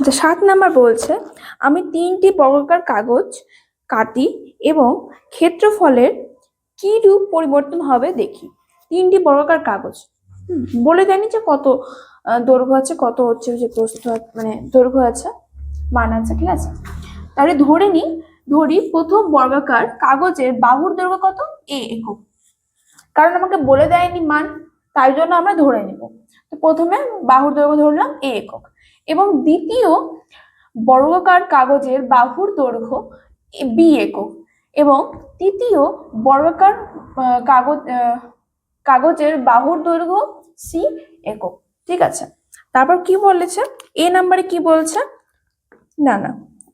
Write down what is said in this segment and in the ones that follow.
আচ্ছা 7 নাম্বার বলছে আমি 3টি বর্গাকার কাগজ কাটি এবং ক্ষেত্রফলের কি রূপ পরিবর্তন হবে দেখি। 3টি বর্গাকার কাগজ বলে দেয়নি যে কত দৈর্ঘ্য আছে, কত হচ্ছে যে প্রস্থ মানে দৈর্ঘ্য আছে, মান আছে, ঠিক আছে। তাহলে ধরি প্রথম বর্গাকার কাগজের বাহুর দৈর্ঘ্য কত, a একক, কারণ আমাকে বলে দেয়নি মান, তাই জন্য আমরা ধরে নিব। তো প্রথমে বাহুর দৈর্ঘ্য ধরলাম a একক, এবং দ্বিতীয় বর্গাকার কাগজের বাহুর দৈর্ঘ্য b একক, এবং তৃতীয় বর্গাকার কাগজের বাহুর দৈর্ঘ্য c একক, ঠিক আছে। তারপর কি বলেছে, এ নাম্বারে কি বলছে, না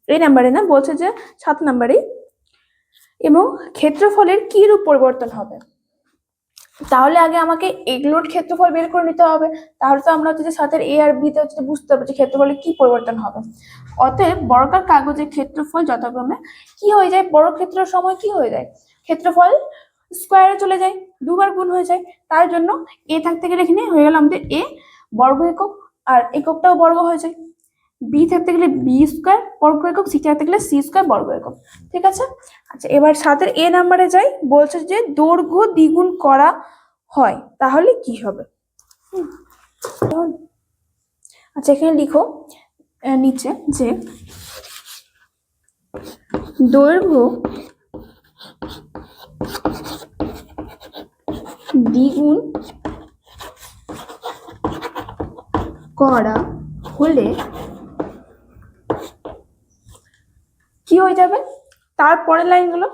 এই নাম্বারে না, বলছে যে 7 নাম্বারে, এবং ক্ষেত্রফলের কি রূপ পরিবর্তন হবে। তাহলে আগে আমাকে এগুলোর ক্ষেত্রফল বের করে নিতে হবে, তাহলে তো আমরা হচ্ছে যে 7 এ আর বি তে হচ্ছে বুঝতে পারবো যে ক্ষেত্রফলে কি পরিবর্তন হবে। অতএব বর্গাকার কাগজের ক্ষেত্রফল যথাক্রমে কি হয়ে যায়, বর্গক্ষেত্রের সময় কি হয়ে যায়, ক্ষেত্রফল স্কোয়ারে চলে যায়, দুবার গুণ হয়ে যায়। তার জন্য এ থাকতে গেলে এখানে হয়ে গেল আমাদের এ বর্গ একক, আর এককটাও বর্গ হয়ে যায়। বি থাকতে গেলে বি স্কোয়ার বর্গ একক, সি থাকতে গেলে সি স্কোয়ার বর্গ একক, ঠিক আছে। আচ্ছা এবার 7 এ নাম্বারে যাই, বলছে যে দৈর্ঘ্য দ্বিগুণ করা হয় তাহলে কি হবে। আচ্ছা এখানে লিখো নিচে যে দৈর্ঘ্য দ্বিগুণ করা হলে কি হয়ে যাবে, তারপরের লাইনগুলো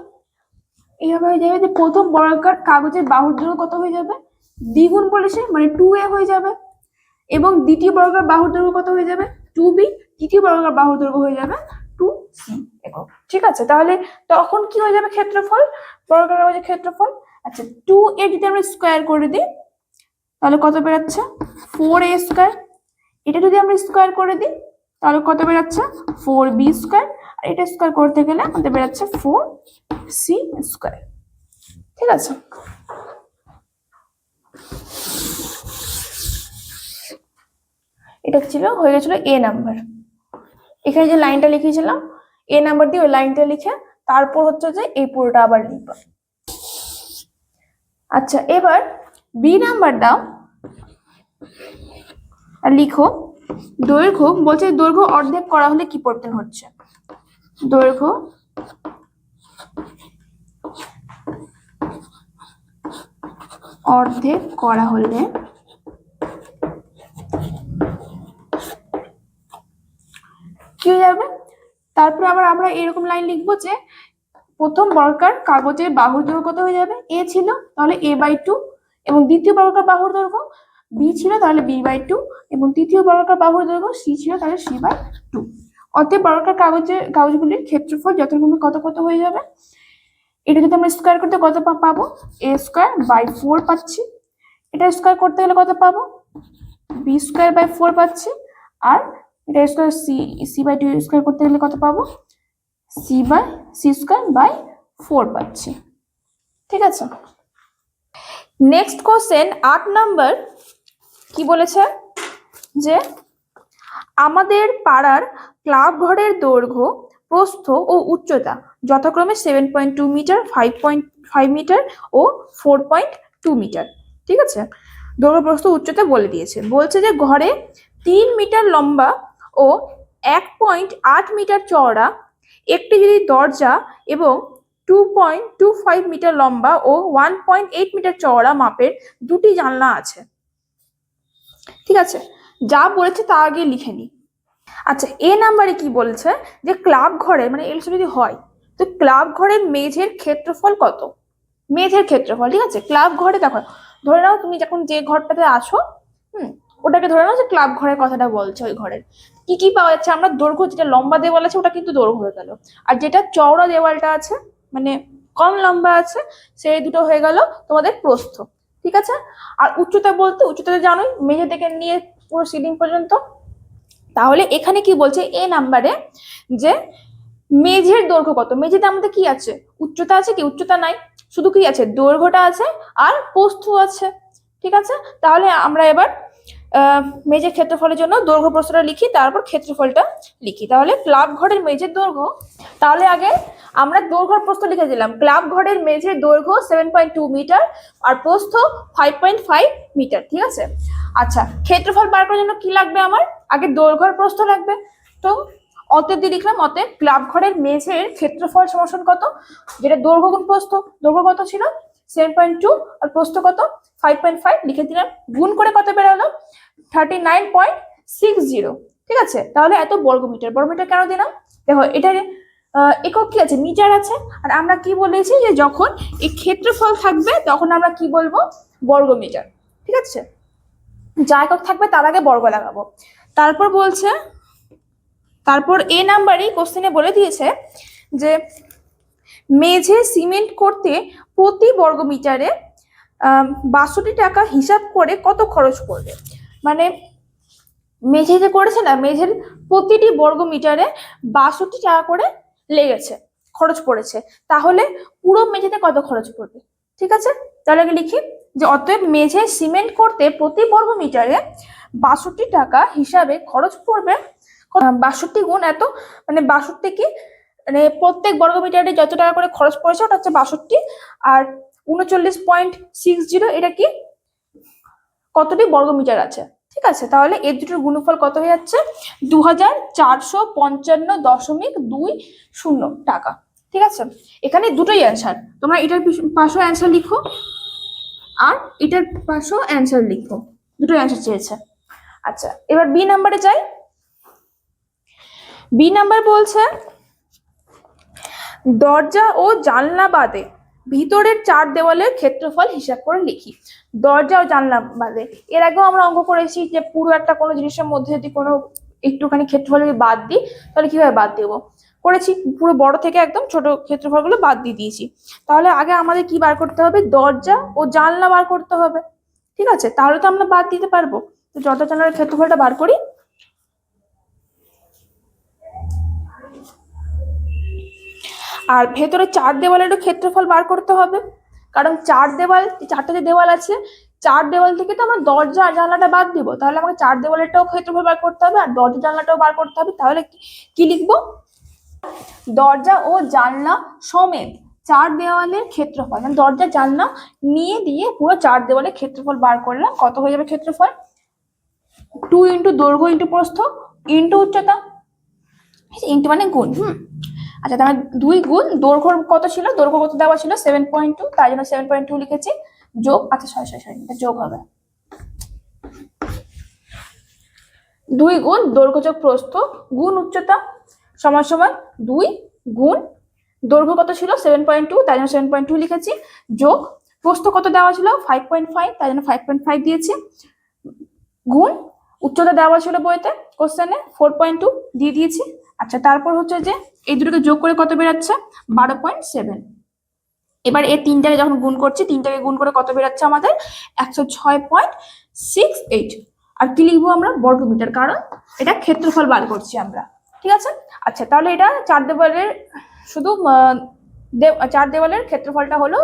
এইভাবে হয়ে যাবে যে প্রথম বর্গাকার কাগজের বাহুর দৈর্ঘ্য কত হয়ে যাবে, দ্বিগুণ বলেছে মানে 2a হয়ে যাবে, এবং দ্বিতীয় বর্গাকার বাহুর দৈর্ঘ্য কত হয়ে যাবে 2b, তৃতীয় বর্গাকার বাহুর দৈর্ঘ্য হয়ে যাবে 2c একক, ঠিক আছে। তাহলে তখন কি হয়ে যাবে ক্ষেত্রফল, বর্গাকার কাগজের ক্ষেত্রফল। আচ্ছা 2a যদি আমরা স্কোয়ার করে দিই তাহলে কত বেরোচ্ছে 4a স্কোয়ার, এটা যদি আমরা স্কোয়ার করে দিই তাহলে কত বেরোচ্ছে 4b স্কোয়ার, আর এটা স্কোয়ার করতে গেলে আমাদের বেরোচ্ছে 4c স্কোয়ার, ঠিক আছে। এটা ছিল হয়ে গেছিল এ নাম্বার। এখানে যে লাইনটা লিখেছিলাম এ নাম্বার দিয়ে ওই লাইনটা লিখে তারপর হচ্ছে যে এই পুরোটা আবার লিখবা। আচ্ছা এবার বি নাম্বার দাও, আর লিখো দৈর্ঘ্য, বলছে দৈর্ঘ্য অর্ধেক করা হলে কি পরিবর্তন হচ্ছে, দৈর্ঘ্য অর্ধেক করা হলে কি হয়ে যাবে। তারপর আবার আমরা এরকম লাইন লিখবো যে প্রথম বর্গাকার কাগজের বাহুর দৈর্ঘ্য কত হয়ে যাবে, এ ছিল তাহলে a/2, এবং দ্বিতীয় বর্গাকার বাহুর দৈর্ঘ্য বি ছিল তাহলে b/2, এবং তৃতীয় বর্গাকার বাহুর দৈর্ঘ্য সি ছিল তাহলে c/2। অতএব বর্গাকার কাগজগুলির ক্ষেত্রফল যথাক্রমে কত কত হয়ে যাবে, এটা যদি আমরা স্কোয়ার করতে কত পাবো a²/4 পাচ্ছি, এটা স্কোয়ার করতে গেলে কত পাবো b²/4 পাচ্ছি, আর এটা স্কোয়ার c/2 স্কোয়ার করতে গেলে কত পাবো c²/4 পাচ্ছি, ঠিক আছে। নেক্সট কোশ্চেন 8 নাম্বার কি বলেছে যে আমাদের পাড়ার ক্লাব ঘরের দৈর্ঘ্য প্রস্থ ও উচ্চতা যথাক্রমে 7.2 মিটার, 5.5 মিটার ও 4.2 মিটার, ঠিক আছে। দৈর্ঘ্য প্রস্থ উচ্চতা বলে দিয়েছে, বলছে যে ঘরে 3 মিটার লম্বা ও 1.8 মিটার চওড়া একটি যদি দরজা এবং 2.25 মিটার লম্বা ও 1.8 মিটার চওড়া মাপের দুটি জানলা আছে, ঠিক আছে। যা বলেছে তা আগে লিখে নি। আচ্ছা এ নাম্বারে কি বলেছে যে ক্লাব ঘরে মানে এলসি যদি হয় তো ক্লাব ঘরের মেঝের ক্ষেত্রফল কত, মেঝের ক্ষেত্রফল, ঠিক আছে। ক্লাব ঘরে দেখো ধরে নাও তুমি যখন যে ঘরটাতে আছো ওটাকে ধরে নাও যে ক্লাব ঘরের কথাটা বলছে, ওই ঘরের কি কি পাওয়া যাচ্ছে, আমরা দৈর্ঘ্য যেটা লম্বা দেওয়াল আছে ওটা কিন্তু দৈর্ঘ্য হয়ে গেল, আর যেটা চওড়া দেওয়ালটা আছে মানে কম লম্বা আছে সেই দুটো হয়ে গেল তোমাদের প্রস্থ, ঠিক আছে। আর উচ্চতা বলতে উচ্চতা জানোই মেঝে থেকে নিয়ে পুরো সিলিং পর্যন্ত। তাহলে এখানে কি বলছে এ নাম্বারে যে মেঝের দৈর্ঘ্য কত, মেঝেতে আমাদের কি আছে উচ্চতা আছে কি, উচ্চতা নাই, শুধু কি আছে দৈর্ঘ্যটা আছে আর প্রস্থ আছে, ঠিক আছে। তাহলে আমরা এবার মেঝের ক্ষেত্রফলের জন্য দৈর্ঘ্য প্রস্থটা লিখি, তারপর ক্ষেত্রফলটা লিখি। তাহলে ক্লাব ঘরের মেঝের দৈর্ঘ্য, তাহলে আগে আমরা দৈর্ঘ্য প্রস্থ লিখে দিলাম। ক্লাব ঘরের মেঝের দৈর্ঘ্য 7.2 মিটার আর প্রস্থ 5.5 মিটার, ঠিক আছে। আচ্ছা, ক্ষেত্রফল বার করার জন্য কি লাগবে আমার? আগে দৈর্ঘ্য প্রস্থ লাগবে। তো অতএব দিয়ে লিখলাম, অতএব ক্লাব ঘরের মেঝের ক্ষেত্রফল সমান কত, যেটা দৈর্ঘ্য গুণ প্রস্থ, দৈর্ঘ্য কত ছিল 7.2 আর প্রস্থ কত 5.5 লিখে দিলাম, গুণ করে কত বেরোলো 39.60, ঠিক আছে। তাহলে এত বর্গমিটার। বর্গমিটার কেন দিলাম? দেখো এটার একক কি আছে, মিটার আছে। আর আমরা কি বলেছি যে যখন এই ক্ষেত্রফল থাকবে তখন আমরা কি বলবো, বর্গমিটার, ঠিক আছে। যা একক থাকবে তার আগে বর্গ লাগাবো। তারপর বলছে, তারপর এ নাম্বারই কোশ্চেনে বলে দিয়েছে যে মেঝে সিমেন্ট করতে প্রতি বর্গমিটারে 62 টাকা হিসাব করে কত খরচ পড়বে। মানে মেঝে যে করেছে না, মেঝের প্রতিটি বর্গমিটারে 62 টাকা করে লেগেছে, খরচ পড়েছে। তাহলে পুরো মেঝেতে কত খরচ পড়বে, ঠিক আছে। তাহলে আগে লিখি যে অতএব মেঝে সিমেন্ট করতে প্রতি বর্গমিটারে 62 টাকা হিসাবে খরচ পড়বে। 62 গুণ এত, মানে 62 কি, মানে প্রত্যেক বর্গমিটারে যত টাকা করে খরচ পড়েছে ওটা হচ্ছে 62, আর 39.60 এটা কি, কতটি বর্গমিটার আছে, ঠিক আছে। তাহলে এর দুটোর গুণফল কত হয়ে যাচ্ছে 2455.20 টাকা, ঠিক আছে। এখানে দুটোই অ্যান্সার, তোমরা এটার পাশেও অ্যান্সার লিখো আর এটার পাশেও অ্যান্সার লিখো, দুটোই অ্যান্সার চেয়েছে। আচ্ছা, এবার বি নাম্বারে যাই। বি নাম্বার বলছে দরজা ও জানলা বাদে ভিতরের 4 দেওয়ালের ক্ষেত্রফল হিসাব করে লিখি। দরজা ও জানলা বাদে, এর আগেও আমরা অঙ্ক করেছি যে পুরো একটা কোনো জিনিসের মধ্যে যদি কোনো একটুখানি ক্ষেত্রফল যদি বাদ দিই তাহলে কিভাবে বাদ দেবো, করেছি। পুরো বড় থেকে একদম ছোট ক্ষেত্রফলগুলো বাদ দিয়ে দিয়েছি। তাহলে আগে আমাদের কি বার করতে হবে, দরজা ও জানলা বার করতে হবে, ঠিক আছে। তাহলে তো আমরা বাদ দিতে পারবো। তো দরজা জানলার ক্ষেত্রফলটা বার করি। আর ভেতরে 4 দেওয়ালেরও ক্ষেত্রফল বার করতে হবে, কারণ 4 দেওয়াল, 4টা যে দেওয়াল আছে 4 দেওয়াল থেকে তো আমরা দরজা আর জানলাটা বাদ দিব। তাহলে আমাকে 4 দেওয়ালেরটাও ক্ষেত্রফল বার করতে হবে আর দরজা জানলাটাও বার করতে হবে। তাহলে কি লিখবো, দরজা ও জানলা সমেত 4 দেওয়ালের ক্ষেত্রফল, মানে দরজা জানলা নিয়ে দিয়ে পুরো 4 দেওয়ালের ক্ষেত্রফল বার করলাম। কত হয়ে যাবে ক্ষেত্রফল, 2 ইন্টু দৈর্ঘ্য ইন্টু প্রস্থ ইন্টু উচ্চতা, ইন্টু মানে গুণ। আচ্ছা, তাহলে 2 গুণ দৈর্ঘ্য কত ছিল, দৈর্ঘ্য কত দেওয়া ছিল 7.2, তাই জন্য 7.2 লিখেছি, যোগ, আচ্ছা সরি এটা যোগ হবে, 2 গুণ দৈর্ঘ্য যোগ প্রস্থ গুণ উচ্চতা সমান সমান 2 গুণ দৈর্ঘ্য কত ছিল 7.2, তাই জন্য 7.2 লিখেছি, যোগ প্রস্থ কত দেওয়া ছিল 5.5, তাই জন্য 5.5 দিয়েছি, গুণ উচ্চতা দেওয়া ছিল বইতে কোশ্চেনে 4.2 দিয়ে দিয়েছি। আচ্ছা, তারপর হচ্ছে যে এই দুটোকে যোগ করে কত বেরাচ্ছে 12.7। এবার এই তিনটাকে যখন গুণ করছি, তিনটাকে গুণ করে কত বেরাচ্ছে আমাদের 106.68। আর কি লিখবো আমরা, বর্গমিটার, কারণ এটা ক্ষেত্রফল বার করছি আমরা, ঠিক আছে। আচ্ছা, তাহলে এটা 4 দেওয়ালের শুধু 4 দেওয়ালের ক্ষেত্রফলটা হলো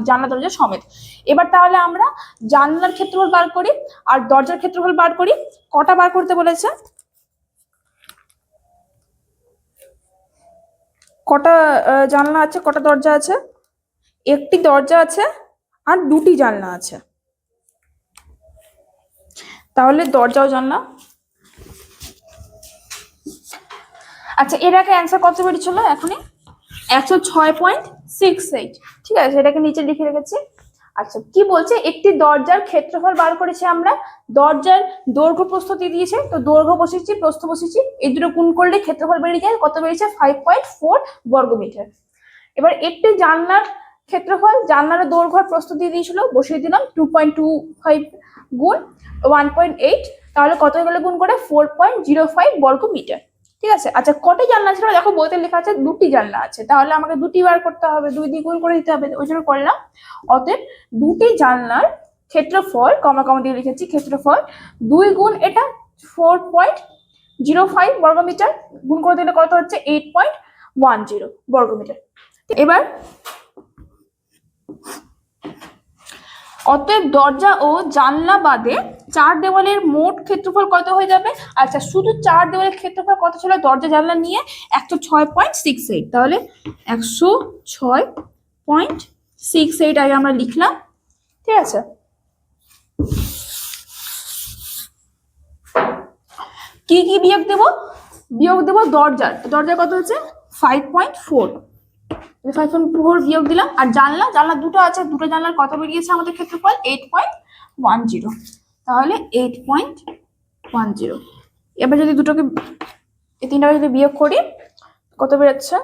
জানলা দরজা সমেত। এবার তাহলে আমরা জানলার ক্ষেত্রফল বার করি আর দরজার ক্ষেত্রফল বার করি। কটা বার করতে বলেছে, কটা জানলা আছে, কটা দরজা আছে, একটি দরজা আছে আর 2টি জানলা আছে। তাহলে দরজা ও জানলা, আচ্ছা এর আগে অ্যান্সার কত বেরিয়েছিল এখনই 106.68, ঠিক আছে, এটাকে নিচে লিখে রেখেছি। আচ্ছা, কি বলছে, একটি দরজার ক্ষেত্রফল বার করেছি আমরা, দরজার দৈর্ঘ্য প্রস্থ দিয়ে দিয়েছে, তো দৈর্ঘ্য বসেছি প্রস্থ বসেছি, এই দুটো গুণ করলে ক্ষেত্রফল বেরিয়ে যায়, কত বেরিয়েছে 5.4 বর্গমিটার। এবার একটি জানলার ক্ষেত্রফল, জানলার দৈর্ঘ্য আর প্রস্থ দিয়ে দিয়েছিল, বসিয়ে দিলাম 2.25 গুণ 1.8, তাহলে কত গেলে গুণ করে 4.05 বর্গমিটার, ঠিক আছে। আচ্ছা, কটি জানলা ছিল, দেখো বইতে লেখা আছে 2টি জানলা আছে, তাহলে আমাকে 2টি বার করতে হবে, 2 দিয়ে গুণ করে দিতে হবে, ওই জন্য করলাম। অতএব 2টি জানলার ক্ষেত্রফল, কমা কমা দিয়ে লিখেছি ক্ষেত্রফল, 2 গুণ এটা 4.05 বর্গমিটার, গুণ করে দিলে কত হচ্ছে 8.10 বর্গমিটার। এবার অতএব দরজা ও জানলা বাদে 4 দেওয়ালের মোট ক্ষেত্রফল কত হয়ে যাবে? আচ্ছা, শুধু 4 দেওয়ালের ক্ষেত্রফল কত ছিল দরজা জানলা নিয়ে? 106.68। তাহলে 106.68 আগে আমরা লিখলাম, ঠিক আছে। কি কি বিয়োগ দেব? বিয়োগ দেব দরজার কত হচ্ছে 5.4, 5.4 বিয়োগ দিলাম। আর জানলা দুটো আছে, দুটো জানলার কত বেরিয়েছে আমাদের ক্ষেত্রফল? 8.10। তাহলে 8.10। এবার যদি দুটোকে, এই তিনটাকে যদি বিয়োগ করি কত বেরোচ্ছে?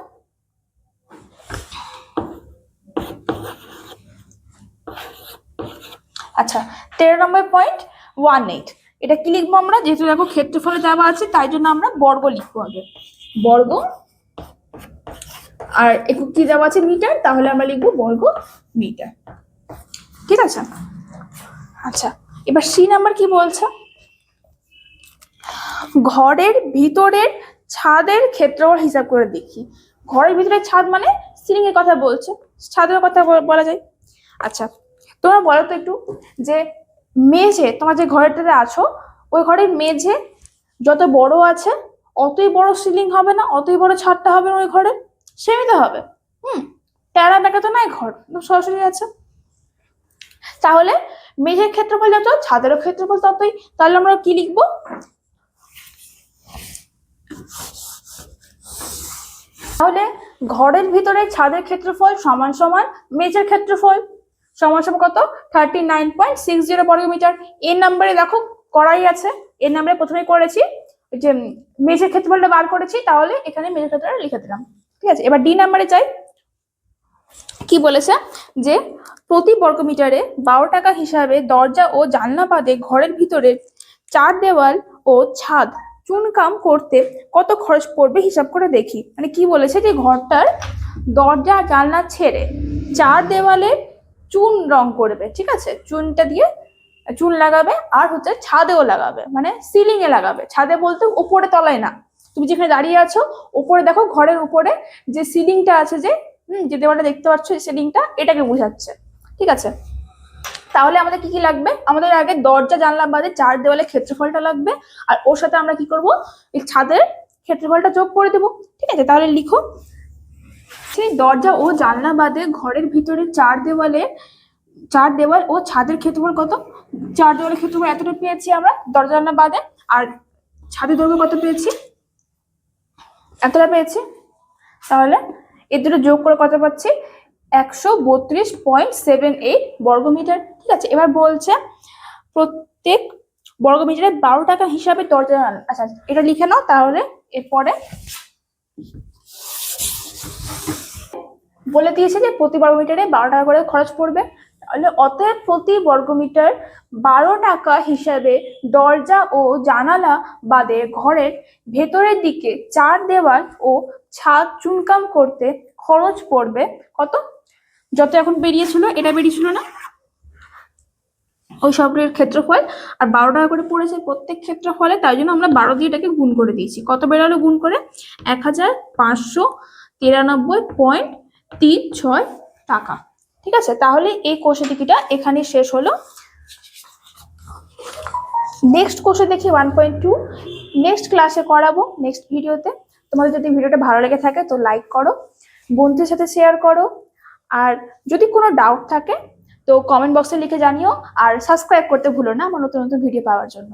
আচ্ছা, 13.18। এটা কি লিখবো আমরা? যেহেতু দেখো ক্ষেত্রফলে দেওয়া আছে তাই জন্য আমরা বর্গ লিখবো আগে, বর্গ। আর একক কি দেওয়া আছে? মিটার, তাহলে আমরা লিখবো বর্গ মিটার, ঠিক আছে। আচ্ছা, এবার সি নাম্বার কি বলছে? ঘরের ভিতরের ছাদের ক্ষেত্রফল হিসাব করে দেখি। ঘরের ভিতরের ছাদ মানে সিলিং এর কথা বলছে, ছাদের কথা বলা যায়। আচ্ছা, তোমরা বলো তো একটু, যে মেঝে, তোমার যে ঘরটাতে আছো ওই ঘরের মেঝে যত বড় আছে অতই বড় সিলিং হবে না? অতই বড় ছাদটা হবে না ওই ঘরে? সেমিত হবে। টেরা বেঁকা তো নাই ঘর, সরাসরি আছে। তাহলে মেঝের ক্ষেত্রফল যত, ছাদেরও ক্ষেত্রফল ততই। তাহলে আমরা কি লিখবো? তাহলে ঘরের ভিতরে ছাদের ক্ষেত্রফল সমান সমান মেঝের ক্ষেত্রফল সমান সমান কত? 39.60 বর্গমিটার। এর নাম্বারে দেখো করাই আছে, এর নাম্বারে প্রথমে করেছি যে মেঝের ক্ষেত্রফলটা বার করেছি, তাহলে এখানে মেঝের ক্ষেত্রফলটা লিখে দিলাম, ঠিক আছে। এবার ডি নাম্বারে যাই। কি বলেছে? যে প্রতি বর্গমিটারে 12 টাকা হিসাবে দরজা ও জানলা বাদে ঘরের ভিতরে 4 দেওয়াল ও ছাদ চুনকাম করতে কত খরচ পড়বে হিসাব করে দেখি। মানে কি বলেছে? যে ঘরটার দরজা জানলা ছেড়ে 4 দেওয়ালে চুন রং করবে, ঠিক আছে, চুনটা দিয়ে চুন লাগাবে, আর হচ্ছে ছাদেও লাগাবে, মানে সিলিং এ লাগাবে। ছাদে বলতে উপরে তলায় না, তুমি যেখানে দাঁড়িয়ে আছো উপরে দেখো, ঘরের উপরে যে সিলিংটা আছে, যে দেওয়ালটা দেখতে পাচ্ছ এই সিলিংটা, এটাকে বোঝাচ্ছে, ঠিক আছে। তাহলে আমাদের কি কি লাগবে? আমাদের আগে দরজা জানলা বাদে 4 দেওয়ালের ক্ষেত্রফলটা লাগবে, আর ওর সাথে আমরা কি করব? এই ছাদের ক্ষেত্রফলটা যোগ করে দেবো, ঠিক আছে। তাহলে লিখো, সেই দরজা ও জানলা বাদে ঘরের ভিতরে 4 দেওয়াল ও ছাদের ক্ষেত্রফল কত? 4 দেওয়ালের ক্ষেত্রফল এতটা পেয়েছি আমরা দরজা জানলা বাদে, আর ছাদের দৈর্ঘ্য কত পেয়েছি? এতটা পেয়েছি। তাহলে এর দুটো যোগ করে কত পাচ্ছি? 132.78 বর্গমিটার, ঠিক আছে। এবার বলছে প্রত্যেক বর্গমিটারে 12 টাকা হিসাবে দরজা জানলা। আচ্ছা, এটা লিখে নাও। তাহলে এরপরে বলে দিয়েছে যে প্রতি বর্গমিটারে 12 টাকা করে খরচ পড়বে। তাহলে অতএব প্রতি বর্গমিটার 12 টাকা হিসাবে দরজা ও জানালা বাদে ঘরের ভেতরের দিকে 4 দেওয়াল ও ছাদ চুনকাম করতে খরচ পড়বে কত? যত এখন বেরিয়েছিল, এটা বেরিয়েছিল না, ওই সবগুলোর ক্ষেত্রফল। আর 12 টাকা করে পড়েছে প্রত্যেক ক্ষেত্রফলে, তাই জন্য আমরা 12 দিয়ে এটাকে গুণ করে দিয়েছি। কত বেরোলো গুণ করে? 1593.36 টাকা, ঠিক আছে। তাহলে এই কোষাটিকিটা এখানে শেষ হলো। নেক্সট কোষে দেখি 1.2, নেক্সট ক্লাসে করাবো, নেক্সট ভিডিওতে। তোমাদের যদি ভিডিওটা ভালো লেগে থাকে তো লাইক করো, বন্ধুদের সাথে শেয়ার করো, আর যদি কোনো ডাউট থাকে তো কমেন্ট বক্সে লিখে জানিও, আর সাবস্ক্রাইব করতে ভুলো না আমার নতুন নতুন ভিডিও পাওয়ার জন্য।